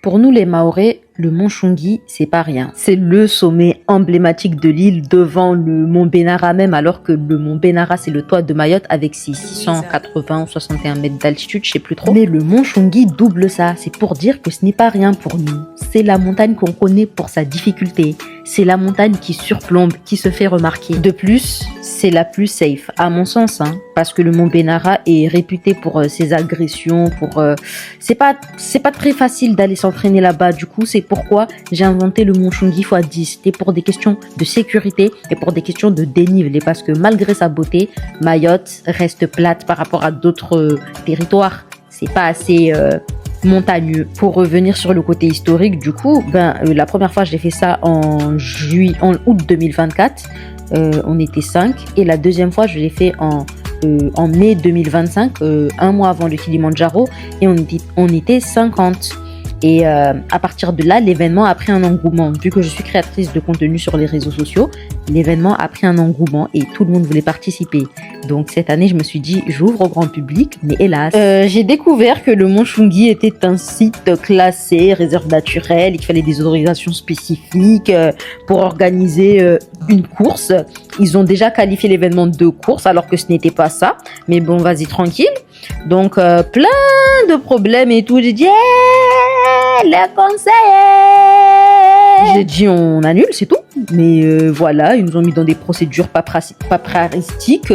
Pour nous les Mahorais, le mont Chungi, c'est pas rien. C'est le sommet emblématique de l'île devant le mont Benara même, alors que le mont Benara, c'est le toit de Mayotte avec ses 680 ou 61 mètres d'altitude, je sais plus trop. Mais le mont Chungi double ça. C'est pour dire que ce n'est pas rien pour nous. C'est la montagne qu'on connaît pour sa difficulté. C'est la montagne qui surplombe, qui se fait remarquer. De plus, c'est la plus safe, à mon sens, hein, parce que le mont Benara est réputé pour ses agressions, c'est pas très facile d'aller s'entraîner là-bas. Du coup, c'est pourquoi j'ai inventé le mont Chungi x10. C'était pour des questions de sécurité et pour des questions de dénivelé, parce que malgré sa beauté, Mayotte reste plate par rapport à d'autres territoires. C'est pas assez montagneux. Pour revenir sur le côté historique, du coup, la première fois, j'ai fait ça en août 2024. On était 5. Et la deuxième fois, je l'ai fait en mai 2025, un mois avant le Kilimandjaro, et on était 50. Et à partir de là, l'événement a pris un engouement. Vu que je suis créatrice de contenu sur les réseaux sociaux, l'événement a pris un engouement et tout le monde voulait participer. Donc cette année, je me suis dit, j'ouvre au grand public, mais hélas. J'ai découvert que le mont Chungi était un site classé, réserve naturelle, et qu'il fallait des autorisations spécifiques pour organiser une course. Ils ont déjà qualifié l'événement de course, alors que ce n'était pas ça. Mais bon, vas-y, tranquille. Donc, plein de problèmes et tout. J'ai dit, les conseillers. J'ai dit, on annule, c'est tout. Mais voilà, ils nous ont mis dans des procédures paparaistiques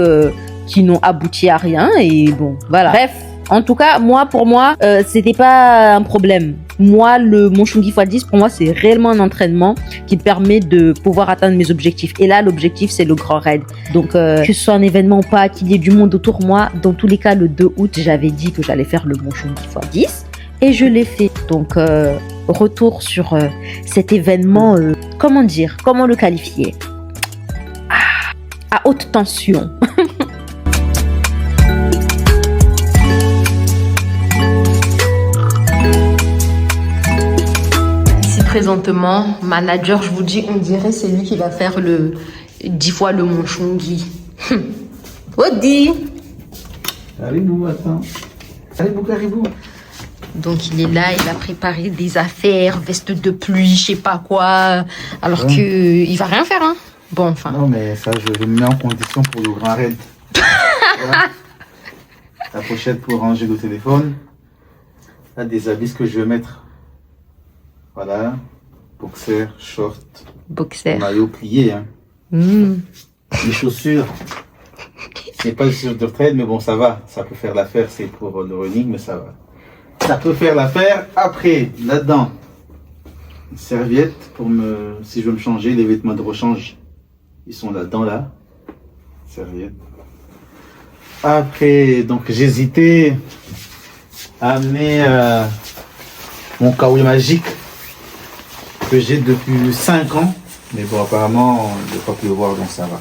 qui n'ont abouti à rien. Et bon, voilà. Bref, en tout cas, pour moi, c'était pas un problème. Moi, le mont Chungi x10, pour moi, c'est réellement un entraînement qui me permet de pouvoir atteindre mes objectifs. Et là, l'objectif, c'est le grand raid. Donc, que ce soit un événement ou pas, qu'il y ait du monde autour de moi, dans tous les cas, le 2 août, j'avais dit que j'allais faire le mont Chungi x10. Et je l'ai fait. Donc, retour sur cet événement, comment le qualifier? À haute tension. Présentement, manager, je vous dis, on dirait c'est lui qui va faire 10 fois le mont Chungi. Odi. Caribou, attends. Caribou. Donc il est là, il a préparé des affaires, veste de pluie, je sais pas quoi, alors que il va rien faire, hein. Bon, enfin. Non, mais ça, je me mets en condition pour le grand raid. La pochette pour ranger le téléphone. Là, des habits que je vais mettre. Voilà, boxer, short, maillot plié. Hein. Les chaussures, c'est pas le chaussure de trail, mais bon, ça va. Ça peut faire l'affaire, c'est pour le running, mais ça va. Ça peut faire l'affaire. Après, là-dedans, une serviette pour si je veux me changer, les vêtements de rechange, ils sont là-dedans, là. Serviette. Après, donc, j'hésitais à amener mon kawaii magique que j'ai depuis 5 ans, mais bon, apparemment, il ne faut pas pleuvoir, donc ça va.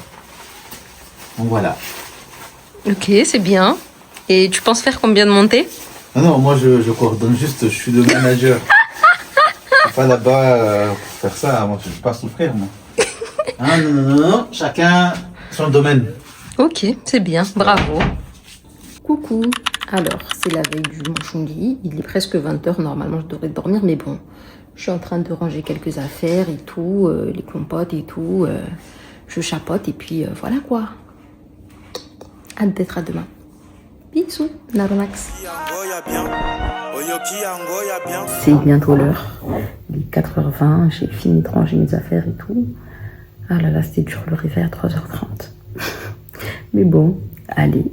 Donc voilà. Ok, c'est bien. Et tu penses faire combien de montées? Non, moi je coordonne juste, je suis le manager. Je suis pas là-bas pour faire ça, moi je ne suis pas son frère, moi. Hein, non, chacun son domaine. Ok, c'est bien, bravo. Coucou. Alors, c'est la veille du mont Chungi, il est presque 20h, normalement je devrais dormir, mais bon. Je suis en train de ranger quelques affaires et tout, les compotes et tout. Je chapote et puis voilà quoi. Hâte d'être à demain. Bisous, Naromax. C'est bientôt l'heure. Il est 4h20, j'ai fini de ranger mes affaires et tout. Ah là là, c'était dur le réveil à 3h30. Mais bon, allez.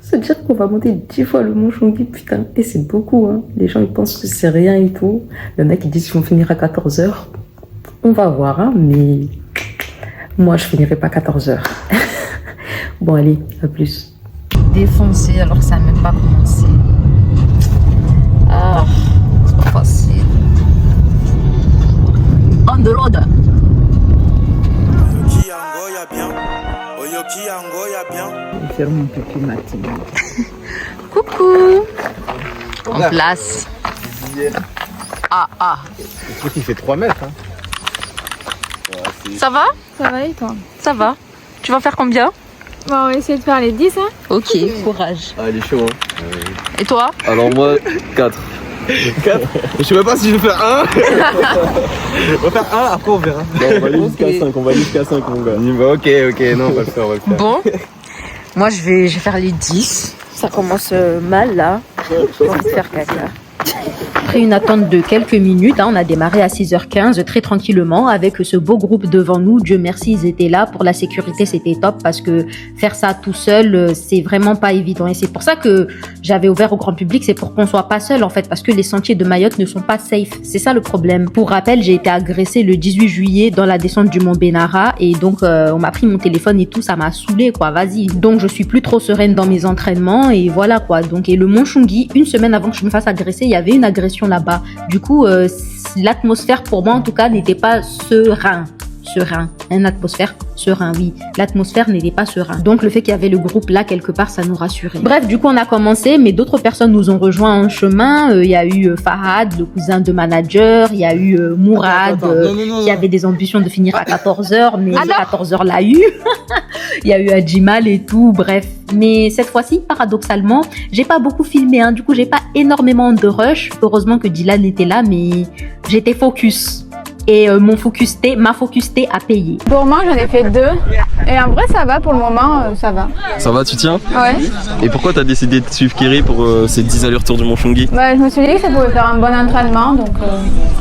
Se dire qu'on va monter 10 fois le mont Chungi, putain, et c'est beaucoup, hein. Les gens, ils pensent que c'est rien et tout. Il y en a qui disent qu'ils vont finir à 14h. On va voir, hein, mais moi, je finirai pas 14h. Bon, allez, à plus. Défoncé, alors que ça n'a même pas commencé. Ah, c'est pas facile. On the road. Je vais faire mon petit matin. Coucou. En place. Le truc il fait 3 mètres. Hein. Ça va? Ça va et toi? Ça va. Tu vas faire combien? Bon, on va essayer de faire les 10, hein. Ok, courage. Ah, il est chaud, hein. Et toi? Alors moi, 4. 4. Je sais même pas si je vais faire 1. On va faire 1, après on verra. Non, on va aller jusqu'à 5, on va aller jusqu'à 5 mon gars. Bah, ok, non, on va le faire, Bon, moi je vais faire les 10. Ça commence mal là. J'ai envie de faire caca. Après une attente de quelques minutes, on a démarré à 6h15 très tranquillement avec ce beau groupe devant nous. Dieu merci, ils étaient là. Pour la sécurité, c'était top parce que faire ça tout seul, c'est vraiment pas évident. Et c'est pour ça que j'avais ouvert au grand public, c'est pour qu'on soit pas seul en fait, parce que les sentiers de Mayotte ne sont pas safe. C'est ça le problème. Pour rappel, j'ai été agressée le 18 juillet dans la descente du Mont Benara et donc on m'a pris mon téléphone et tout, ça m'a saoulé quoi, vas-y. Donc je suis plus trop sereine dans mes entraînements et voilà quoi. Donc et le Mont Chungi, une semaine avant que je me fasse agresser, il y avait une agression là-bas. Du coup, l'atmosphère pour moi en tout cas n'était pas serein. Une atmosphère serein, oui. L'atmosphère n'était pas serein. Donc le fait qu'il y avait le groupe là quelque part, ça nous rassurait. Bref, du coup on a commencé, mais d'autres personnes nous ont rejoints en chemin. Il y a eu Fahad, le cousin de manager. Il y a eu Mourad, qui avait des ambitions de finir à 14h, mais 14h l'a eu. Il y a eu Adjimal et tout, bref. Mais cette fois-ci, paradoxalement, j'ai pas beaucoup filmé, du coup j'ai pas énormément de rush. Heureusement que Dylan était là, mais j'étais focus. Et ma focus T a payé. Pour moi, j'en ai fait 2. Et en vrai, ça va pour le moment, ça va. Ça va, tu tiens? Ouais. Et pourquoi t'as décidé de suivre Kerry pour ces 10 allers-retours du Mont Chungi? Bah, je me suis dit que ça pouvait faire un bon entraînement, donc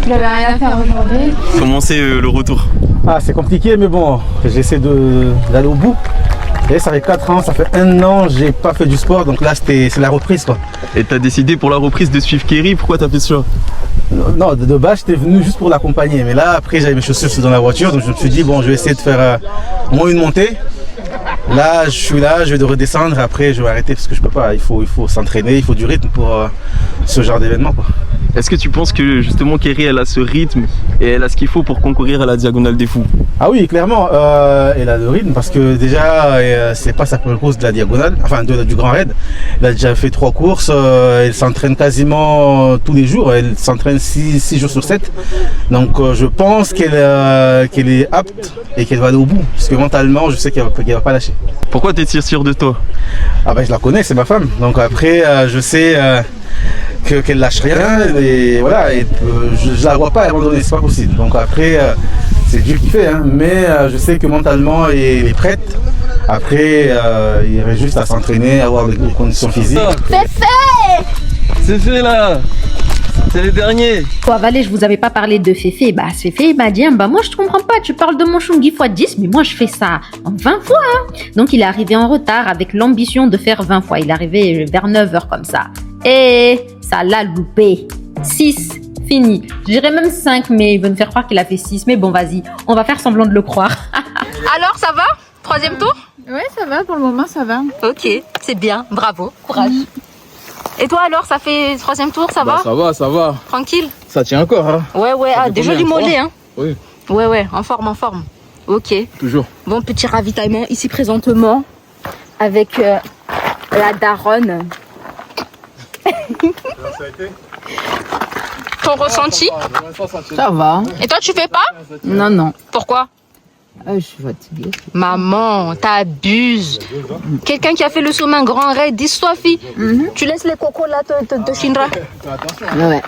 j'avais rien à faire aujourd'hui. Comment c'est le retour? Ah, c'est compliqué, mais bon, j'essaie d'aller au bout. Et ça fait 4 ans, ça fait 1 an, j'ai pas fait du sport, donc là c'est la reprise quoi. Et t'as décidé pour la reprise de suivre Kerry, pourquoi t'as fait ça? Non, de base j'étais venu juste pour l'accompagner, mais là après j'avais mes chaussures dans la voiture, donc je me suis dit bon je vais essayer de faire au moins une montée. Là je suis là, je vais redescendre, après je vais arrêter parce que je peux pas, il faut s'entraîner, il faut du rythme pour ce genre d'événement quoi. Est-ce que tu penses que justement Kerry elle a ce rythme et elle a ce qu'il faut pour concourir à la Diagonale des Fous? Ah oui, clairement, elle a le rythme parce que déjà c'est pas sa première course de la Diagonale, enfin du Grand Raid. Elle a déjà fait 3 courses, elle s'entraîne quasiment tous les jours, elle s'entraîne 6 jours sur 7. Donc je pense qu'elle est apte et qu'elle va aller au bout, parce que mentalement je sais qu'elle va pas lâcher. Pourquoi tu es sûr de toi? Ah ben je la connais, c'est ma femme, donc après je sais qu'elle lâche rien et voilà, et, je la vois pas abandonner, c'est pas possible. Donc après c'est Dieu qui fait, mais je sais que mentalement elle est prête. Après il reste juste à s'entraîner, avoir des conditions physiques. C'est fait là. C'est les derniers. Quoi, Valé, je vous avais pas parlé de Féfé. Bah, Féfé, il m'a dit, moi, je te comprends pas. Tu parles de mon Chungi x 10, mais moi, je fais ça en 20 fois. Donc, il est arrivé en retard avec l'ambition de faire 20 fois. Il est arrivé vers 9h comme ça. Et ça l'a loupé. 6, fini. Je dirais même 5, mais il veut me faire croire qu'il a fait 6. Mais bon, vas-y, on va faire semblant de le croire. Alors, ça va? 3e tour? Ouais, ça va, pour le moment, ça va. Ok, c'est bien. Bravo, courage. Et toi alors, ça fait 3e tour, ça va? Ça va. Tranquille? Ça tient encore, Ouais, des jolis mollets, Oui. Ouais, en forme. Ok. Toujours. Bon, petit ravitaillement ici présentement avec la daronne. Ça a été? Ton ressenti? Ça va. Et toi, tu fais pas? Non. Pourquoi? Je suis fatiguée. Maman, t'abuses. Quelqu'un qui a fait le sommet un grand raid, dis-toi, fille. Tu laisses les cocos là, te Shinra. Ouais.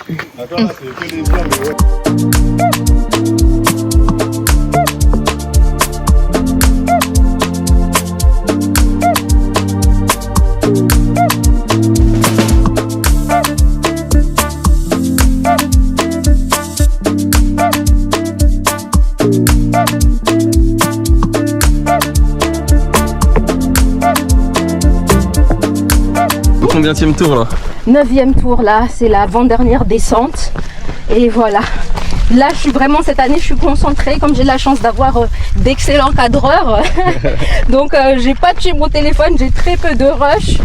Combienième tour là? 9e tour là, c'est l'avant-dernière descente. Et voilà. Là, cette année, je suis concentrée, comme j'ai la chance d'avoir d'excellents cadreurs. Donc, j'ai pas tué mon téléphone, j'ai très peu de rush.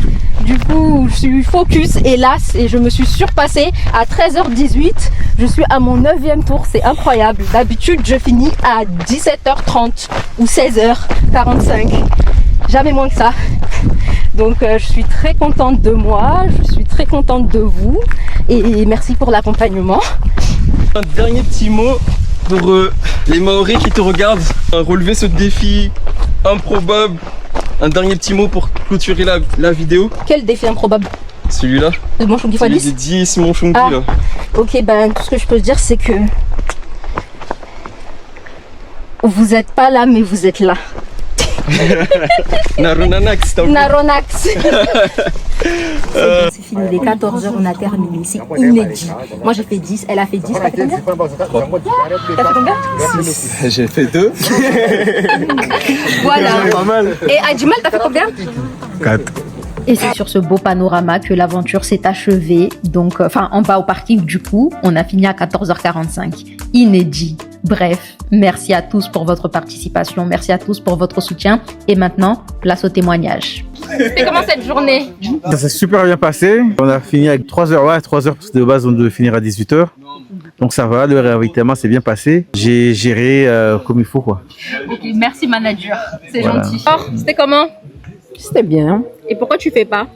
Du coup, je suis focus, hélas, et je me suis surpassée à 13h18. Je suis à mon 9e tour, c'est incroyable. D'habitude, je finis à 17h30 ou 16h45. Jamais moins que ça. Donc je suis très contente de moi, je suis très contente de vous et merci pour l'accompagnement. Un dernier petit mot pour les Maoris qui te regardent, relever ce défi improbable. Un dernier petit mot pour clôturer la vidéo. Quel défi improbable? Celui-là? Le Monchongui Celui x10? des 10 Monchongui là. Ok, ben tout ce que je peux te dire, c'est que vous êtes pas là, mais vous êtes là. Naronanax, t'as oublié. Naronax. C'est fini, les 14h, on a terminé. C'est inédit. Moi, j'ai fait 10, elle a fait 10. T'as fait combien? T'as fait combien? J'ai fait 2. Voilà. Pas mal. Et Adjimal, t'as fait combien? 4. Et c'est sur ce beau panorama que l'aventure s'est achevée. Donc, en bas au parking, du coup, on a fini à 14h45. Inédit. Bref, merci à tous pour votre participation. Merci à tous pour votre soutien. Et maintenant, place au témoignage. C'était comment cette journée? Ça s'est super bien passé. On a fini avec 3 heures, ouais, 3 heures, parce que de base, on devait finir à 18h. Donc ça va, le réinvitement s'est bien passé. J'ai géré comme il faut, quoi. Ok, merci manager. C'est Voilà. gentil. Alors, c'était comment? C'était bien. Et pourquoi tu fais pas?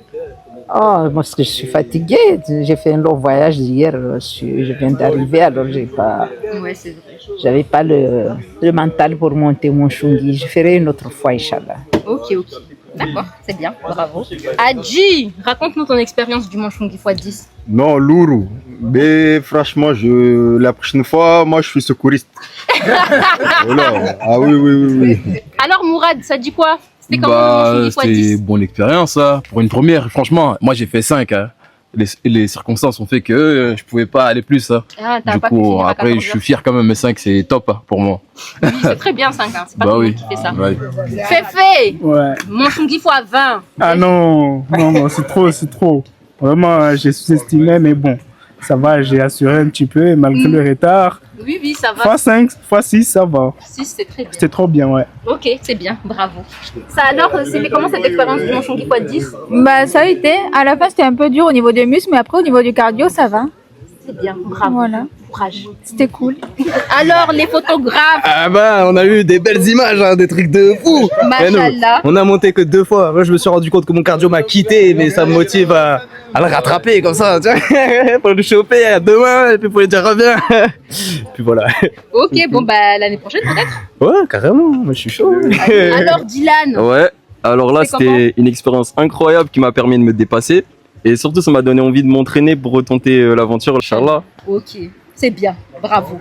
Oh, parce que je suis fatiguée. J'ai fait un long voyage hier. Je viens d'arriver, alors Ouais, c'est vrai. j'avais pas le mental pour monter mon Monchongui. Je ferai une autre fois, Inch'Allah. Ok. D'accord, c'est bien. Bravo. Adji, raconte-nous ton expérience du Monchongui x10. Non, lourd. Mais franchement, la prochaine fois, moi, je suis secouriste. Voilà. Ah oui. Alors Mourad, ça dit quoi? C'était comment Bah, le Monchongui c'était x10? bonne expérience, hein. Pour une première, franchement. Moi, j'ai fait 5. Hein. Les circonstances ont fait que je pouvais pas aller plus. Hein. Ah, t'as Du pas pu coup, finir à après, 14 je suis fier quand même. Mais 5, c'est top hein, pour moi. Oui, c'est très bien 5 ans. C'est pas Bah tout le oui. monde qui fait ça. Ouais. Féfé, Ouais. Monchongui x20. Ah non, c'est trop. Vraiment, j'ai sous-estimé, mais bon, ça va, j'ai assuré un petit peu, et malgré le retard. Oui, ça va. x5, x6, ça va. 6, c'est très bien. C'était trop bien, ouais. Ok, c'est bien, bravo. Ça alors, c'était comment cette expérience du Monchongui x10? Bah, ça a été. À la fin, c'était un peu dur au niveau des muscles, mais après, au niveau du cardio, ça va. C'est bien, bravo. Voilà. Courage. C'était cool. Alors, les photographes, Ah bah, on a eu des belles images, hein, des trucs de fou. Mais nous, machallah. on a monté que 2 fois. Moi, je me suis rendu compte que mon cardio m'a quitté, mais ça me motive à le rattraper comme ça, tu vois, pour le choper demain, et puis pour lui dire reviens. Puis voilà. Ok, bon, bah, l'année prochaine peut-être. Ouais, carrément, moi je suis chaud. Alors, Dylan, Ouais, alors là C'est comment c'était une expérience incroyable qui m'a permis de me dépasser. Et surtout, ça m'a donné envie de m'entraîner pour retenter l'aventure, Inch'Allah. ok, c'est bien, bravo.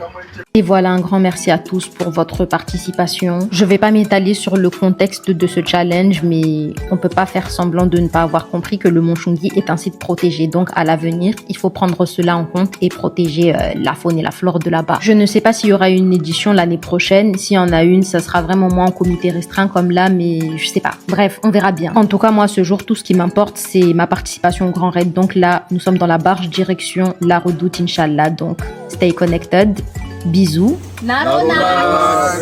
Et voilà, un grand merci à tous pour votre participation. Je vais pas m'étaler sur le contexte de ce challenge, mais on peut pas faire semblant de ne pas avoir compris que le Monchongui est un site protégé. Donc à l'avenir, il faut prendre cela en compte et protéger la faune et la flore de là-bas. Je ne sais pas s'il y aura une édition l'année prochaine. S'il y en a une, ça sera vraiment moins en comité restreint comme là, mais je sais pas. Bref, on verra bien. En tout cas, moi, ce jour, tout ce qui m'importe, c'est ma participation au Grand Raid. Donc là, nous sommes dans la barge direction la Redoute, Inch'Allah. Donc, stay connected. Bisous. Narona.